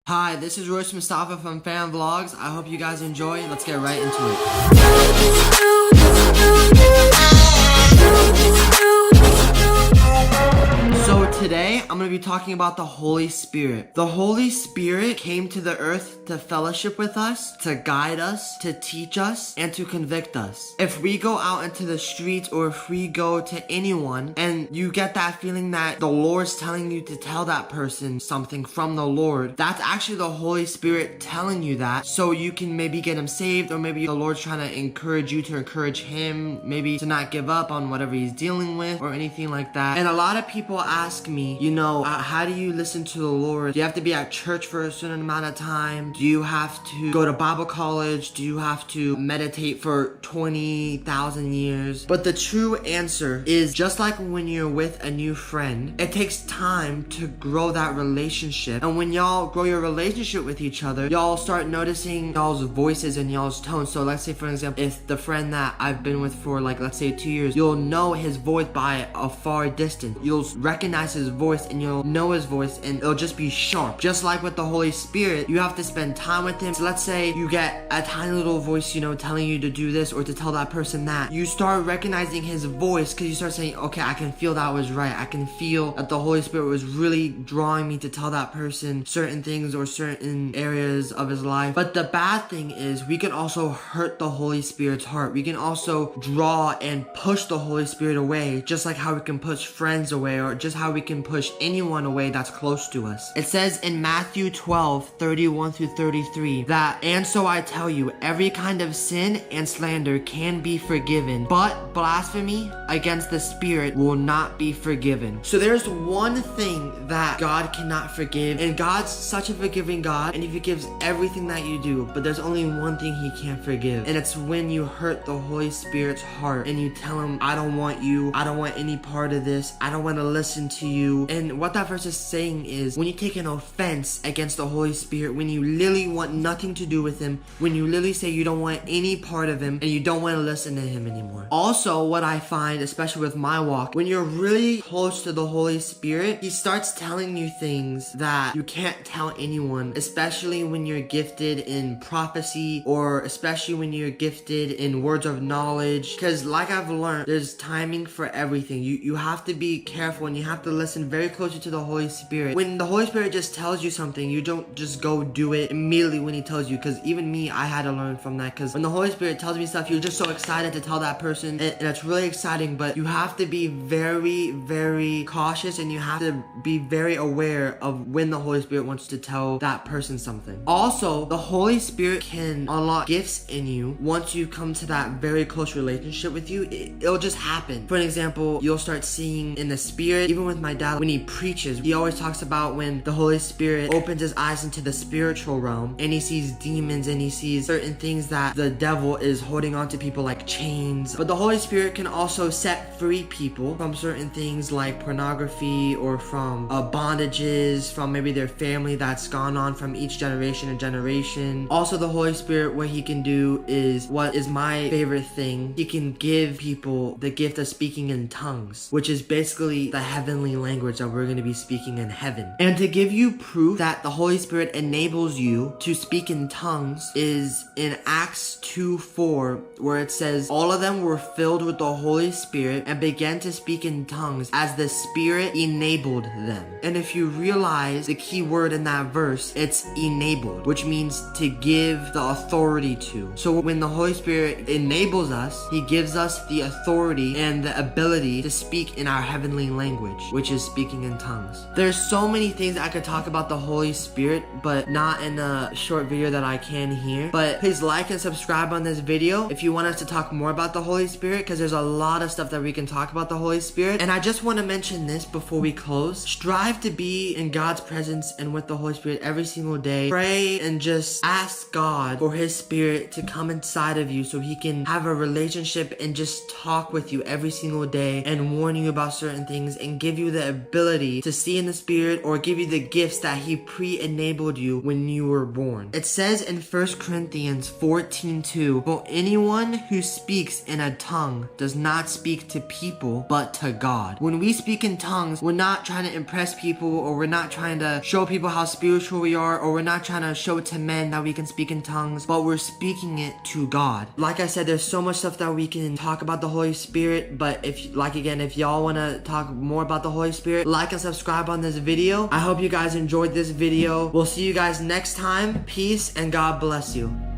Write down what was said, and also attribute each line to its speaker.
Speaker 1: Hi, this is Royce Mustafa from FamVlogz. I hope you guys enjoy. Let's get right into it. So today, I'm going to be talking about the Holy Spirit. The Holy Spirit came to the earth to fellowship with us, to guide us, to teach us, and to convict us. If we go out into the streets or if we go to anyone and you get that feeling that the Lord's telling you to tell that person something from the Lord, that's actually the Holy Spirit telling you that so you can maybe get him saved, or maybe the Lord's trying to encourage you to encourage him, maybe to not give up on whatever he's dealing with or anything like that. And a lot of people ask me, how do you listen to the Lord? Do you have to be at church for a certain amount of time? Do you have to go to Bible college? Do you have to meditate for 20,000 years? But the true answer is, just like when you're with a new friend, it takes time to grow that relationship. And when y'all grow your relationship with each other, y'all start noticing y'all's voices and y'all's tones. So let's say, for example, if the friend that I've been with for let's say 2 years, you'll know his voice by a far distance. You'll recognize his voice and you'll know his voice, and it'll just be sharp. Just like with the Holy Spirit, you have to spend time with him. So let's say you get a tiny little voice, telling you to do this or to tell that person that. You start recognizing his voice because you start saying, okay, I can feel that was right. I can feel that the Holy Spirit was really drawing me to tell that person certain things or certain areas of his life. But the bad thing is, we can also hurt the Holy Spirit's heart. We can also draw and push the Holy Spirit away, just like how we can push friends away, or just how we can push anyone away that's close to us. It says in Matthew 12:31-33 that, and so I tell you, every kind of sin and slander can be forgiven, but blasphemy against the Spirit will not be forgiven. So there's one thing that God cannot forgive, and God's such a forgiving God, and he forgives everything that you do, but there's only one thing he can't forgive, and it's when you hurt the Holy Spirit's heart and you tell him, I don't want you, I don't want any part of this, I don't want to listen to you. And what that verse is saying is, when you take an offense against the Holy Spirit, when you literally want nothing to do with him, when you literally say you don't want any part of him and you don't want to listen to him anymore. Also, what I find, especially with my walk, when you're really close to the Holy Spirit, he starts telling you things that you can't tell anyone, especially when you're gifted in prophecy, or especially when you're gifted in words of knowledge. Because like I've learned, there's timing for everything. You have to be careful, and you have to listen very closely to the Holy Spirit. When the Holy Spirit just tells you something, you don't just go do it immediately when he tells you. Because even me, I had to learn from that. Because when the Holy Spirit tells me stuff, you're just so excited to tell that person, and it's really exciting. But you have to be very, very cautious, and you have to be very aware of when the Holy Spirit wants to tell that person something. Also, the Holy Spirit can unlock gifts in you once you come to that very close relationship with you. It'll just happen. For an example, you'll start seeing in the Spirit. Even with my dad, when he preaches, he always talks about when the Holy Spirit opens his eyes into the spiritual realm and he sees demons and he sees certain things that the devil is holding on to people, like chains. But the Holy Spirit can also set free people from certain things like pornography, or from bondages from maybe their family that's gone on from each generation and generation. Also, the Holy Spirit, what he can do is, what is my favorite thing, he can give people the gift of speaking in tongues, which is basically the heavenly language that we're going to be speaking in heaven. And to give you proof that the Holy Spirit enables you to speak in tongues is in Acts 2:4, where it says, all of them were filled with the Holy Spirit and began to speak in tongues as the Spirit enabled them. And if you realize the key word in that verse, it's enabled, which means to give the authority to. So when the Holy Spirit enables us, he gives us the authority and the ability to speak in our heavenly language, which is speaking in tongues. There's so many things I could talk about the Holy Spirit, but not in a short video that I can here. But please like and subscribe on this video if you want us to talk more about the Holy Spirit, because there's a lot of stuff that we can talk about the Holy Spirit. And I just want to mention this before we close. Strive to be in God's presence and with the Holy Spirit every single day. Pray and just ask God for his Spirit to come inside of you so he can have a relationship and just talk with you every single day and warn you about certain things and give you the the ability to see in the spirit or give you the gifts that he pre-enabled you when you were born. It says in 1 Corinthians 14:2, "For anyone who speaks in a tongue does not speak to people, but to God." When we speak in tongues, we're not trying to impress people, or we're not trying to show people how spiritual we are, or we're not trying to show to men that we can speak in tongues, but we're speaking it to God. Like I said, there's so much stuff that we can talk about the Holy Spirit, but if y'all want to talk more about the Holy Spirit, like and subscribe on this video. I hope you guys enjoyed this video. We'll see you guys next time. Peace and God bless you.